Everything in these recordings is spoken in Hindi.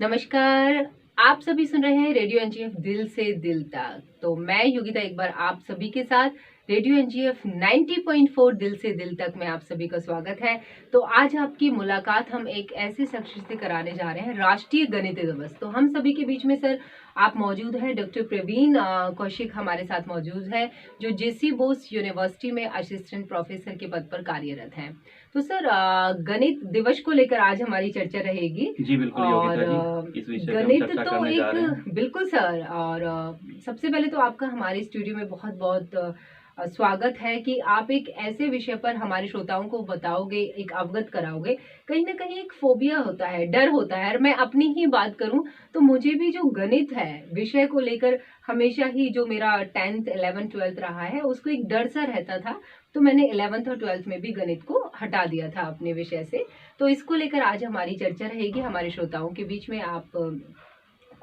नमस्कार। आप सभी सुन रहे हैं रेडियो एनजीएफ दिल से दिल तक। तो मैं योगिता एक बार आप सभी के साथ रेडियो एनजीएफ 90.4 दिल से दिल तक में आप सभी का स्वागत है। तो आज आपकी मुलाकात हम एक ऐसे शख्स से कराने जा रहे हैं, राष्ट्रीय गणित दिवस। तो हम सभी के बीच में सर आप मौजूद हैं, डॉक्टर प्रवीण कौशिक हमारे साथ मौजूद है, जो जेसी बोस यूनिवर्सिटी में असिस्टेंट प्रोफेसर के पद पर कार्यरत हैं। तो सर गणित दिवस को लेकर आज हमारी चर्चा रहेगी। जी बिल्कुल और योगिता जी, इस विषय पे हम गणित चर्चा तो करने जा रहे हैं। एक बिल्कुल सर। और सबसे पहले तो आपका हमारे स्टूडियो में बहुत बहुत स्वागत है कि आप एक ऐसे विषय पर हमारे श्रोताओं को बताओगे, एक अवगत कराओगे। कहीं ना कहीं एक फोबिया होता है, डर होता है। और मैं अपनी ही बात करूं तो मुझे भी जो गणित है विषय को लेकर हमेशा ही जो मेरा 10th 11th 12th रहा है, उसको एक डर सा रहता था। तो मैंने 11th और 12th में भी गणित को हटा दिया था अपने विषय से। तो इसको लेकर आज हमारी चर्चा रहेगी हमारे श्रोताओं के बीच में। आप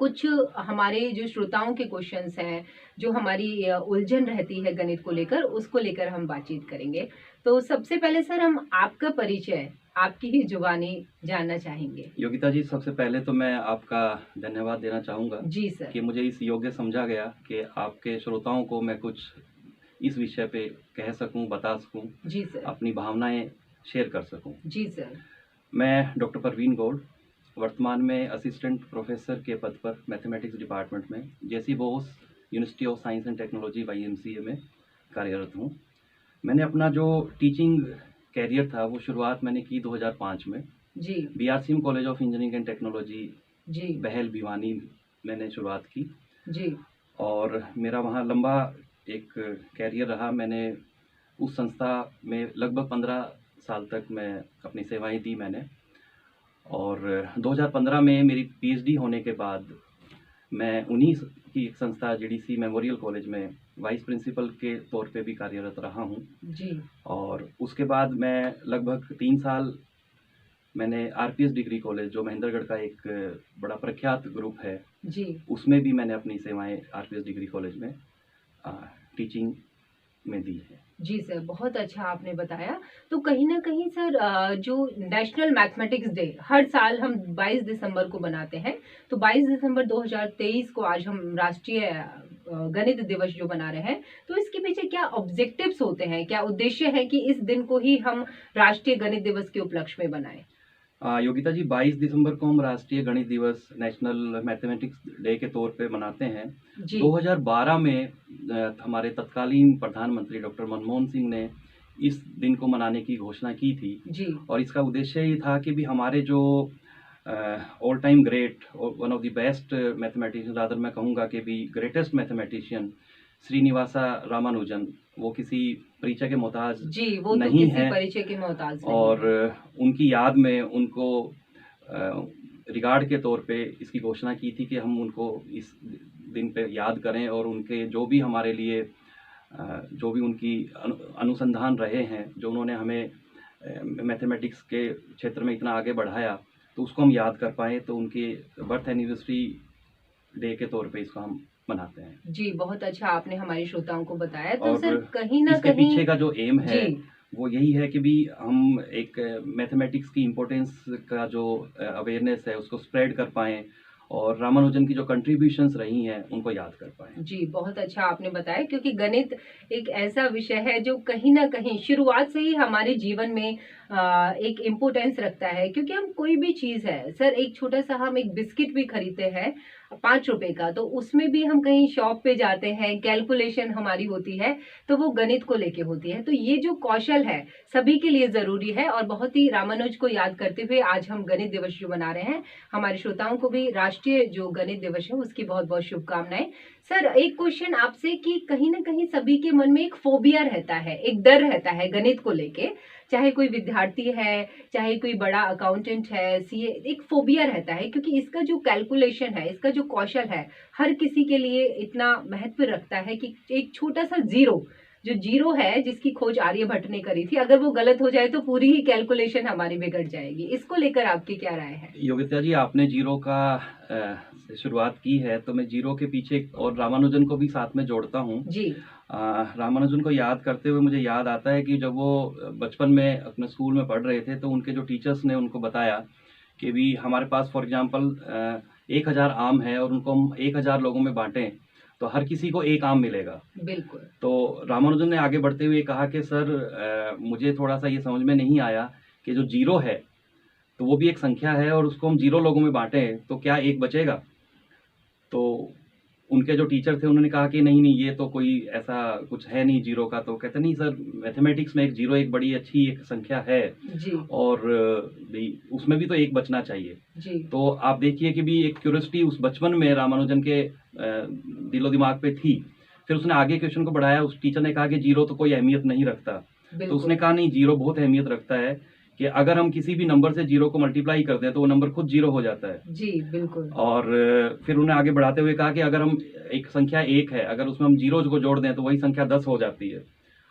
कुछ हमारे जो श्रोताओं के क्वेश्चंस हैं, जो हमारी उलझन रहती है गणित को लेकर, उसको लेकर हम बातचीत करेंगे। तो सबसे पहले सर हम आपका परिचय आपकी ही जुबानी जानना चाहेंगे। योगिता जी, सबसे पहले तो मैं आपका धन्यवाद देना चाहूँगा जी सर। कि मुझे इस योग्य समझा गया कि आपके श्रोताओं को मैं कुछ इस विषय पे कह सकूं, बता सकूं, जी सर। अपनी भावनाएं शेयर कर सकूं। जी सर। मैं डॉक्टर प्रवीण गौड़, वर्तमान में असिस्टेंट प्रोफेसर के पद पर मैथमेटिक्स डिपार्टमेंट में J C Bose university of science and technology YMCA में कार्यरत हूँ। मैंने अपना जो टीचिंग कैरियर था वो शुरुआत मैंने की 2005 में जी। BRCM college of engineering and technology जी। बहल भिवानी मैंने शुरुआत की जी। और मेरा वहाँ लंबा एक कैरियर रहा। मैंने उस संस्था में लगभग 15 साल तक मैं अपनी सेवाएं दी मैंने। और 2015 में मेरी PhD होने के बाद मैं उन्हीं की एक संस्था JDC मेमोरियल कॉलेज में वाइस प्रिंसिपल के तौर पे भी कार्यरत रहा हूँ। जी। और उसके बाद मैं लगभग 3 साल मैंने RPS डिग्री कॉलेज, जो महेंद्रगढ़ का एक बड़ा प्रख्यात ग्रुप है, जी। उसमें भी मैंने अपनी सेवाएं RPS डिग्री कॉलेज में टीचिंग में दी है। जी सर, बहुत अच्छा आपने बताया। तो कहीं ना कहीं सर जो नेशनल मैथमेटिक्स डे हर साल हम 22 दिसंबर को बनाते हैं, तो 22 दिसंबर 2023 को आज हम राष्ट्रीय गणित दिवस जो बना रहे हैं, तो इसके पीछे क्या ऑब्जेक्टिव्स होते हैं, क्या उद्देश्य है कि इस दिन को ही हम राष्ट्रीय गणित दिवस के उपलक्ष्य में बनाएं? योगिता जी, 22 दिसंबर को हम राष्ट्रीय गणित दिवस, नेशनल मैथमेटिक्स डे के तौर पे मनाते हैं। जी। 2012 में हमारे तत्कालीन प्रधानमंत्री डॉक्टर मनमोहन सिंह ने इस दिन को मनाने की घोषणा की थी। जी। और इसका उद्देश्य ये था कि भी हमारे जो ऑल टाइम ग्रेट और one of the best mathematician, rather मैं कहूँगा कि भी ग्रेटेस्ट मैथमेटिशियन श्रीनिवासा रामानुजन, वो किसी परिचय के मोहताज जी, वो नहीं तो किसी है परिचय के मोहताज नहीं और है। उनकी याद में उनको रिगार्ड के तौर पे इसकी घोषणा की थी कि हम उनको इस दिन पे याद करें और उनके जो भी हमारे लिए जो भी उनकी अनुसंधान रहे हैं, जो उन्होंने हमें मैथमेटिक्स के क्षेत्र में इतना आगे बढ़ाया, तो उसको हम याद कर पाएँ। तो उनकी बर्थ एनिवर्सरी डे के तौर पे इसको हम मनाते हैं। जी, बहुत अच्छा आपने हमारे श्रोताओं को बताया। तो और सर कहीं ना इसके कहीं पीछे का जो एम है जी। वो यही है कि भी हम एक मैथमेटिक्स की इम्पोर्टेंस का जो अवेयरनेस है उसको स्प्रेड कर पाएँ और रामानुजन की जो कंट्रीब्यूशंस रही हैं उनको याद कर पाएँ। जी, बहुत अच्छा आपने बताया, क्योंकि गणित एक ऐसा विषय है जो कहीं ना कहीं शुरुआत से ही हमारे जीवन में एक इम्पोर्टेंस रखता है। क्योंकि हम कोई भी चीज है सर, एक छोटा सा हम एक बिस्किट भी खरीदते हैं 5 रुपए का, तो उसमें भी हम कहीं शॉप पे जाते हैं, कैलकुलेशन हमारी होती है, तो वो गणित को लेके होती है। तो ये जो कौशल है सभी के लिए जरूरी है। और बहुत ही रामानुज को याद करते हुए आज हम गणित दिवस जो मना रहे हैं, हमारे श्रोताओं को भी राष्ट्रीय जो गणित दिवस है उसकी बहुत बहुत शुभकामनाएं। सर एक क्वेश्चन आपसे कि कहीं ना कहीं सभी के मन में एक फोबिया रहता है, एक डर रहता है गणित को लेके। चाहे कोई विद्यार्थी है, चाहे कोई बड़ा अकाउंटेंट है, सीए, एक फोबिया रहता है, क्योंकि इसका जो कैलकुलेशन है, इसका जो कौशल है, हर किसी के लिए इतना महत्व रखता है कि एक छोटा सा जीरो, जो जीरो है जिसकी खोज आर्यभट्ट ने करी थी, अगर वो गलत हो जाए तो पूरी ही कैलकुलेशन हमारी बिगड़ जाएगी। इसको लेकर आपकी क्या राय है? योगिता जी, आपने जीरो का शुरुआत की है तो मैं जीरो के पीछे और रामानुजन को भी साथ में जोड़ता हूँ। जी। रामानुजन को याद करते हुए मुझे याद आता है कि जब वो बचपन में अपने स्कूल में पढ़ रहे थे तो उनके जो टीचर्स ने उनको बताया कि भी हमारे पास फॉर एग्जांपल 1000 आम है और उनको हम 1000 लोगों में बांटें तो हर किसी को एक आम मिलेगा। बिल्कुल। तो रामानुजन ने आगे बढ़ते हुए कहा कि सर मुझे थोड़ा सा ये समझ में नहीं आया कि जो जीरो है तो वो भी एक संख्या है और उसको हम 0 लोगों में बांटें तो क्या एक बचेगा। तो उनके जो टीचर थे उन्होंने कहा कि नहीं नहीं ये तो कोई ऐसा कुछ है नहीं जीरो का। तो कहते नहीं सर मैथमेटिक्स में एक जीरो एक बड़ी अच्छी एक संख्या है जी। और भी उसमें भी तो एक बचना चाहिए। जी। तो आप देखिए कि भी एक क्यूरियोसिटी उस बचपन में रामानुजन के दिलो दिमाग पे थी। फिर उसने आगे क्वेश्चन को बढ़ाया, उस टीचर ने कहा कि जीरो तो कोई अहमियत नहीं रखता। तो उसने कहा नहीं जीरो बहुत अहमियत रखता है कि अगर हम किसी भी नंबर से जीरो को मल्टीप्लाई करते हैं तो वो नंबर खुद जीरो हो जाता है। जी बिल्कुल। और फिर उन्हें आगे बढ़ाते हुए कहा कि अगर हम एक संख्या एक है, अगर उसमें हम जीरो को जोड़ दें तो वही संख्या 10 हो जाती है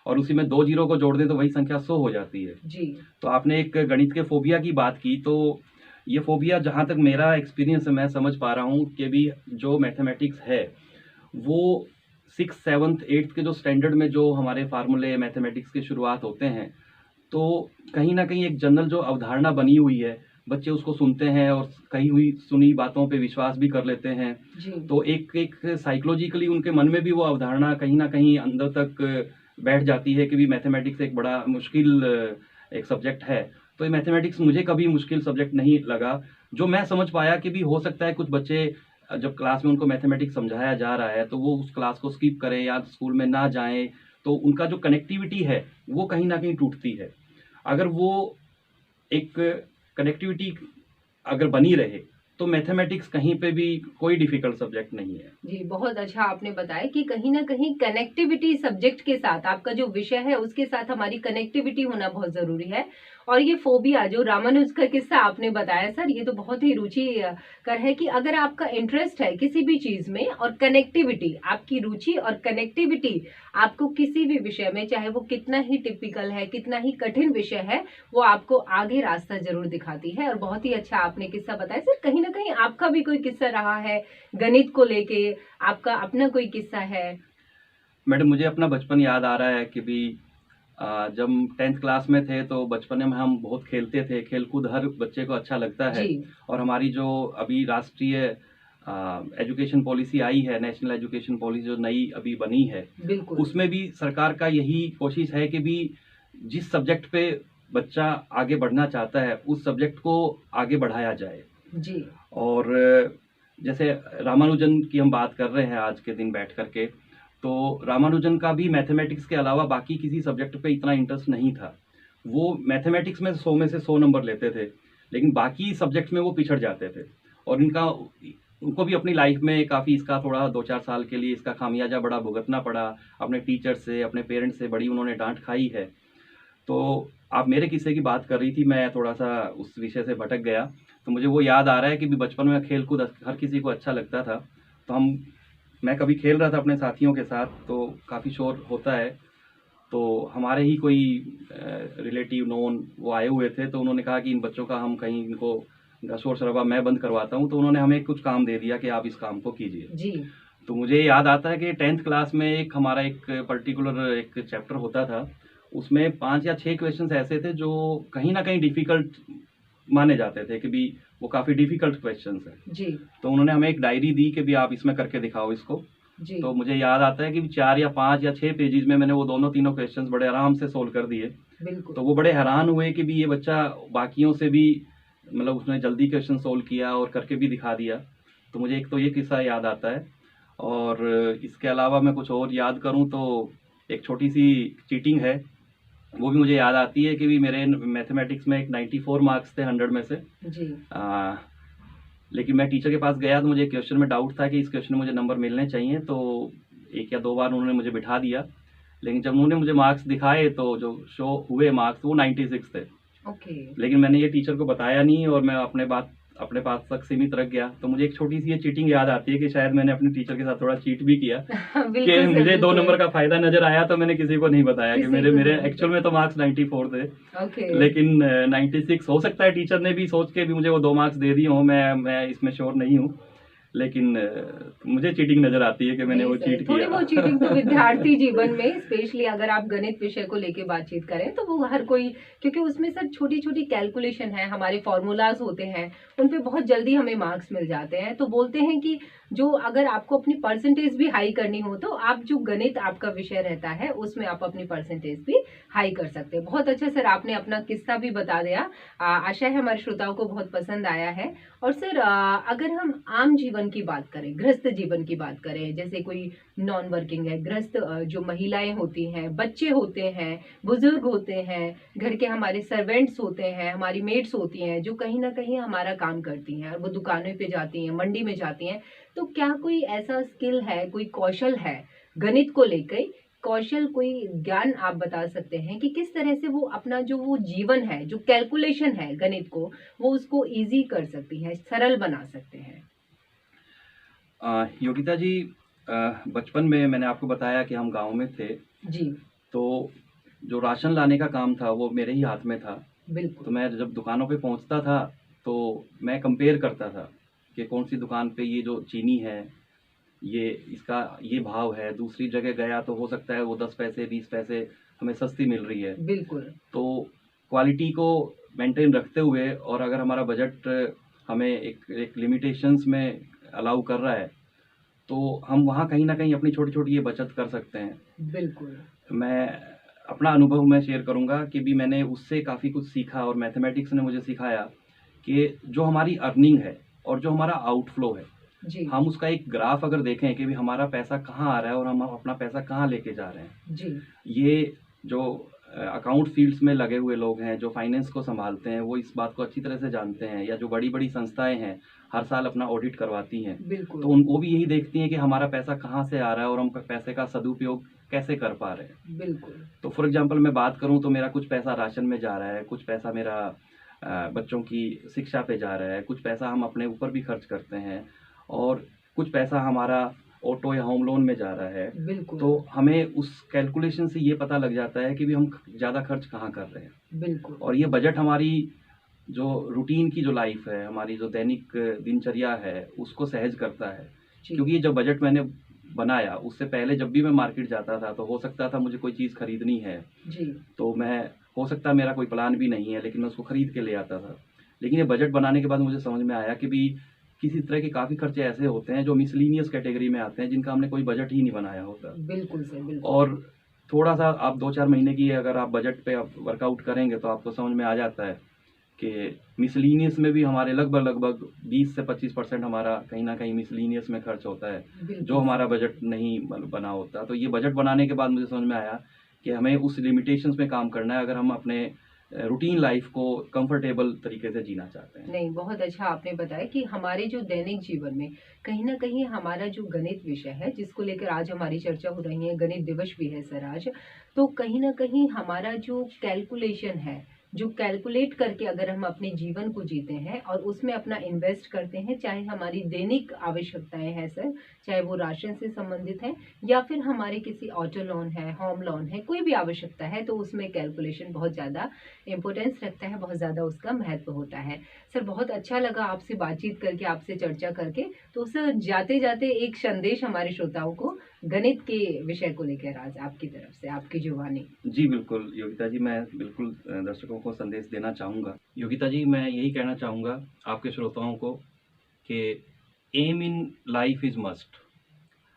और उसी में 2 जीरो को जोड़ दें तो वही संख्या 100 हो जाती है। जी। तो आपने एक गणित के फोबिया की बात की, तो ये फोबिया जहाँ तक मेरा एक्सपीरियंस है मैं समझ पा रहा हूँ कि भी जो मैथमेटिक्स है वो 6th 7th 8th के जो स्टैंडर्ड में जो हमारे फार्मूले मैथमेटिक्स की शुरुआत होते हैं तो कहीं ना कहीं एक जनरल जो अवधारणा बनी हुई है बच्चे उसको सुनते हैं और कही हुई सुनी बातों पे विश्वास भी कर लेते हैं। जी। तो एक एक साइकोलॉजिकली उनके मन में भी वो अवधारणा कहीं ना कहीं अंदर तक बैठ जाती है कि भी मैथमेटिक्स एक बड़ा मुश्किल एक सब्जेक्ट है। तो ये मैथमेटिक्स मुझे कभी मुश्किल सब्जेक्ट नहीं लगा। जो मैं समझ पाया कि भी हो सकता है कुछ बच्चे जब क्लास में उनको मैथमेटिक्स समझाया जा रहा है तो वो उस क्लास को स्किप करें या स्कूल में ना जाएं तो उनका जो कनेक्टिविटी है वो कहीं ना कहीं टूटती है। अगर वो एक कनेक्टिविटी अगर बनी रहे तो मैथमेटिक्स कहीं पे भी कोई डिफिकल्ट सब्जेक्ट नहीं है। जी बहुत अच्छा आपने बताया कि कहीं ना कहीं कनेक्टिविटी सब्जेक्ट के साथ आपका जो विषय है उसके साथ हमारी कनेक्टिविटी होना बहुत जरूरी है। और ये फोबिया जो रामानुज का किस्सा आपने बताया सर ये तो बहुत ही रुचि कर है कि अगर आपका इंटरेस्ट है किसी भी चीज में और कनेक्टिविटी आपकी रुचि और कनेक्टिविटी आपको किसी भी विषय में चाहे वो कितना ही टिपिकल है कितना ही कठिन विषय है वो आपको आगे रास्ता जरूर दिखाती है। और बहुत ही अच्छा आपने किस्सा बताया सर। कहीं ना कहीं आपका भी कोई किस्सा रहा है गणित को लेके, आपका अपना कोई किस्सा है? मैडम मुझे अपना बचपन याद आ रहा है कि भी जब 10th क्लास में थे तो बचपन में हम बहुत खेलते थे। खेलकूद हर बच्चे को अच्छा लगता है। जी। और हमारी जो अभी राष्ट्रीय एजुकेशन पॉलिसी आई है, नेशनल एजुकेशन पॉलिसी जो नई अभी बनी है बिल्कुल। उसमें भी सरकार का यही कोशिश है कि भी जिस सब्जेक्ट पे बच्चा आगे बढ़ना चाहता है उस सब्जेक्ट को आगे बढ़ाया जाए। जी। और जैसे रामानुजन की हम बात कर रहे हैं आज के दिन बैठ करके, तो रामानुजन का भी मैथमेटिक्स के अलावा बाकी किसी सब्जेक्ट पे इतना इंटरेस्ट नहीं था। वो मैथमेटिक्स में 100 में से 100 नंबर लेते थे लेकिन बाकी सब्जेक्ट्स में वो पिछड़ जाते थे और उनको भी अपनी लाइफ में काफ़ी इसका थोड़ा 2-4 साल के लिए इसका खामियाजा बड़ा भुगतना पड़ा। अपने टीचर से अपने पेरेंट्स से बड़ी उन्होंने डांट खाई है। तो आप मेरे किस्से की बात कर रही थी, मैं थोड़ा सा उस विषय से भटक गया। तो मुझे वो याद आ रहा है कि भी बचपन में खेल कूद हर किसी को अच्छा लगता था। तो मैं कभी खेल रहा था अपने साथियों के साथ तो काफ़ी शोर होता है। तो हमारे ही कोई रिलेटिव नोन वो आए हुए थे तो उन्होंने कहा कि इन बच्चों का हम कहीं इनको शोर शराबा मैं बंद करवाता हूँ। तो उन्होंने हमें कुछ काम दे दिया कि आप इस काम को कीजिए। जी। तो मुझे याद आता है कि 10th क्लास में एक हमारा एक पर्टिकुलर एक चैप्टर होता था। उसमें 5 या 6 क्वेश्चंस ऐसे थे जो कहीं ना कहीं डिफिकल्ट माने जाते थे कि भी वो काफ़ी डिफिकल्ट क्वेश्चंस हैं। जी। तो उन्होंने हमें एक डायरी दी कि भी आप इसमें करके दिखाओ इसको। जी। तो मुझे याद आता है कि 4 या 5 या 6 पेजेस में मैंने वो दोनों तीनों क्वेश्चंस बड़े आराम से सोल्व कर दिए। बिल्कुल। तो वो बड़े हैरान हुए कि भी ये बच्चा बाकियों से भी मतलब उसने जल्दी क्वेश्चन सोल्व किया और करके भी दिखा दिया। तो मुझे एक तो ये किस्सा याद आता है। और इसके अलावा मैं कुछ और याद करूं तो एक छोटी सी चीटिंग है वो भी मुझे याद आती है कि भी मेरे मैथमेटिक्स में एक 94 मार्क्स थे 100 में से। जी। लेकिन मैं टीचर के पास गया तो मुझे एक क्वेश्चन में डाउट था कि इस क्वेश्चन में मुझे नंबर मिलने चाहिए। तो 1 या 2 बार उन्होंने मुझे बिठा दिया लेकिन जब उन्होंने मुझे मार्क्स दिखाए तो जो शो हुए मार्क्स वो 96 थे। ओके। लेकिन मैंने ये टीचर को बताया नहीं और मैं अपने पास तक सीमित रख गया। तो मुझे एक छोटी सी ये चीटिंग याद आती है कि शायद मैंने अपने टीचर के साथ थोड़ा चीट भी किया कि मुझे 2 नंबर का फायदा नजर आया तो मैंने किसी को नहीं बताया कि मेरे एक्चुअल में तो मार्क्स 94 थे। ओके। लेकिन 96 हो सकता है टीचर ने भी सोच के भी मुझे वो 2 मार्क्स दे दिए हों, मैं इसमें श्योर नहीं हूँ। लेकिन मुझे चीटिंग नजर आती है कि मैंने नहीं वो सर, चीट थोड़ी किया। बहुत चीटिंग तो विद्यार्थी जीवन में, स्पेशली अगर आप गणित विषय को लेके बातचीत करें तो वो हर कोई, क्योंकि उसमें सर छोटी छोटी कैलकुलेशन है, हमारे फॉर्मूलाज होते हैं, उन पे बहुत जल्दी हमें मार्क्स मिल जाते हैं। तो बोलते हैं कि जो अगर आपको अपनी परसेंटेज भी हाई करनी हो तो आप जो गणित आपका विषय रहता है उसमें आप अपनी परसेंटेज भी हाई कर सकते हैं। बहुत अच्छा सर, आपने अपना किस्सा भी बता दिया। आशा है हमारे श्रोताओं को बहुत पसंद आया है। और सर अगर हम आम जीवन की बात करें, गृहस्थ जीवन की बात करें, जैसे कोई नॉन वर्किंग है, गृहस्थ जो महिलाएं होती हैं, बच्चे होते हैं, बुजुर्ग होते हैं, घर के हमारे सर्वेंट्स होते हैं, हमारी मेड्स होती हैं, जो कहीं ना कहीं हमारा काम करती हैं, वो दुकानों पे जाती हैं, मंडी में जाती हैं, तो क्या कोई ऐसा स्किल है, कोई कौशल है गणित को लेकर, कौशल, कोई ज्ञान आप बता सकते हैं कि किस तरह से वो अपना जो वो जीवन है, जो कैलकुलेशन है गणित को, वो उसको इजी कर सकती है, सरल बना सकते हैं? योगिता जी, बचपन में मैंने आपको बताया कि हम गांव में थे, जी तो जो राशन लाने का काम था वो मेरे ही हाथ में था। तो बिल्कुल। मैं जब दुकानों पे पहुंचता था तो मैं कंपेयर करता था कि कौन सी दुकान पे ये जो चीनी है ये इसका ये भाव है, दूसरी जगह गया तो हो सकता है वो 10 पैसे 20 पैसे हमें सस्ती मिल रही है। बिल्कुल। तो क्वालिटी को मेंटेन रखते हुए, और अगर हमारा बजट हमें एक लिमिटेशंस में अलाउ कर रहा है तो हम वहाँ कहीं ना कहीं अपनी छोटी छोटी ये बचत कर सकते हैं। बिल्कुल। मैं अपना अनुभव मैं शेयर करूंगा कि भी मैंने उससे काफ़ी कुछ सीखा, और मैथमेटिक्स ने मुझे सिखाया कि जो हमारी अर्निंग है और जो हमारा आउटफ्लो है, जी हम उसका एक ग्राफ अगर देखें कि भी हमारा पैसा कहाँ आ रहा है और हम अपना पैसा कहाँ लेके जा रहे हैं। जी ये जो अकाउंट फील्ड्स में लगे हुए लोग हैं, जो फाइनेंस को संभालते हैं, वो इस बात को अच्छी तरह से जानते हैं, या जो बड़ी बड़ी संस्थाएं हैं हर साल अपना ऑडिट करवाती हैं, बिल्कुल। तो उनको भी यही देखती हैं कि हमारा पैसा कहाँ से आ रहा है और हम पैसे का सदुपयोग कैसे कर पा रहे हैं। बिल्कुल। तो फॉर एग्जांपल मैं बात करूं तो मेरा कुछ पैसा राशन में जा रहा है, कुछ पैसा मेरा बच्चों की शिक्षा पे जा रहा है, कुछ पैसा हम अपने ऊपर भी खर्च करते हैं, और कुछ पैसा हमारा ऑटो या होम लोन में जा रहा है। बिल्कुल। तो हमें उस कैलकुलेशन से ये पता लग जाता है कि भी हम ज़्यादा खर्च कहाँ कर रहे हैं। बिल्कुल। और ये बजट हमारी जो रूटीन की जो लाइफ है, हमारी जो दैनिक दिनचर्या है, उसको सहज करता है। जी क्योंकि ये जो बजट मैंने बनाया, उससे पहले जब भी मैं मार्केट जाता था तो हो सकता था मुझे कोई चीज़ खरीदनी है, जी तो मैं, हो सकता है मेरा कोई प्लान भी नहीं है लेकिन मैं उसको खरीद के ले आता था। लेकिन ये बजट बनाने के बाद मुझे समझ में आया कि भी किसी तरह के काफ़ी खर्चे ऐसे होते हैं जो मिसलीनियस कैटेगरी में आते हैं, जिनका हमने कोई बजट ही नहीं बनाया होता। बिल्कुल सर, बिल्कुल। और थोड़ा सा आप 2-4 महीने की अगर आप बजट पे आप वर्कआउट करेंगे तो आपको समझ में आ जाता है कि मिसलीनियस में भी हमारे लगभग 20 से 25% हमारा कहीं ना कहीं मिसलीनियस में खर्च होता है, बिल्कुल जो हमारा बजट नहीं बना होता। तो ये बजट बनाने के बाद मुझे समझ में आया कि हमें उस लिमिटेशंस में काम करना है अगर हम अपने रूटीन लाइफ को कंफर्टेबल तरीके से जीना चाहते हैं। नहीं, बहुत अच्छा आपने बताया कि हमारे जो दैनिक जीवन में कहीं ना कहीं हमारा जो गणित विषय है, जिसको लेकर आज हमारी चर्चा हो रही है, गणित दिवस भी है सर आज, तो कहीं ना कहीं हमारा जो कैलकुलेशन है, जो कैलकुलेट करके अगर हम अपने जीवन को जीते हैं और उसमें अपना इन्वेस्ट करते हैं, चाहे हमारी दैनिक आवश्यकताएं हैं सर, चाहे वो राशन से संबंधित है या फिर हमारे किसी ऑटो लोन है, होम लोन है, कोई भी आवश्यकता है, तो उसमें कैलकुलेशन बहुत ज़्यादा इम्पोर्टेंस रखता है, बहुत ज़्यादा उसका महत्व होता है। सर बहुत अच्छा लगा आपसे बातचीत करके, आपसे चर्चा करके। तो सर जाते जाते एक संदेश हमारे श्रोताओं को गणित के विषय को लेकर आज आपकी तरफ से, आपकी जुबानी। जी बिल्कुल योगिता जी, मैं बिल्कुल दर्शकों को संदेश देना चाहूँगा। योगिता जी, मैं यही कहना चाहूँगा आपके श्रोताओं को कि aim in life is must.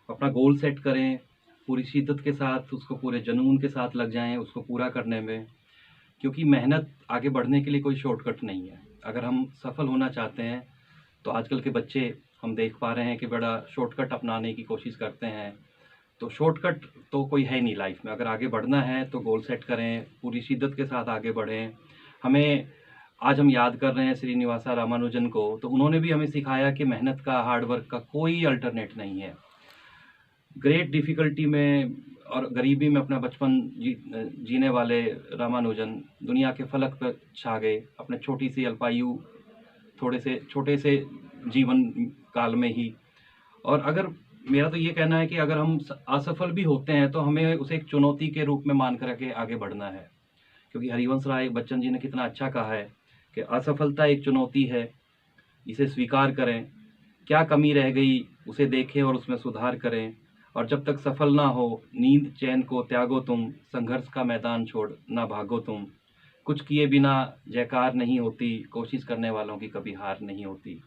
अपना गोल सेट करें, पूरी शिद्दत के साथ उसको, पूरे जुनून के साथ लग जाएं उसको पूरा करने में, क्योंकि मेहनत आगे बढ़ने के लिए कोई शॉर्टकट नहीं है। अगर हम सफल होना चाहते हैं तो आजकल के बच्चे हम देख पा रहे हैं कि बड़ा शॉर्टकट अपनाने की कोशिश करते हैं। तो शॉर्टकट तो कोई है नहीं लाइफ में। अगर आगे बढ़ना है तो गोल सेट करें, पूरी शिद्दत के साथ आगे बढ़ें। हमें आज हम याद कर रहे हैं श्रीनिवासा रामानुजन को, तो उन्होंने भी हमें सिखाया कि मेहनत का, हार्डवर्क का कोई अल्टरनेट नहीं है। ग्रेट डिफ़िकल्टी में और गरीबी में अपना बचपन जीने वाले रामानुजन दुनिया के फलक पर छा गए अपने छोटी सी अल्पायु, छोटे से जीवन काल में ही। और अगर मेरा तो ये कहना है कि अगर हम असफल भी होते हैं तो हमें उसे एक चुनौती के रूप में मान कर के आगे बढ़ना है, क्योंकि हरिवंश राय बच्चन जी ने कितना अच्छा कहा है कि असफलता एक चुनौती है, इसे स्वीकार करें, क्या कमी रह गई उसे देखें और उसमें सुधार करें। और जब तक सफल ना हो नींद चैन को त्यागो तुम, संघर्ष का मैदान छोड़ ना भागो तुम। कुछ किए बिना जयकार नहीं होती, कोशिश करने वालों की कभी हार नहीं होती।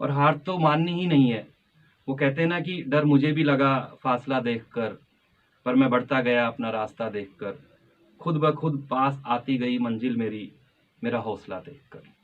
और हार तो माननी ही नहीं है। वो कहते हैं ना कि डर मुझे भी लगा फासला देखकर, पर मैं बढ़ता गया अपना रास्ता देखकर। खुद ब खुद पास आती गई मंजिल मेरी, मेरा हौसला देखकर।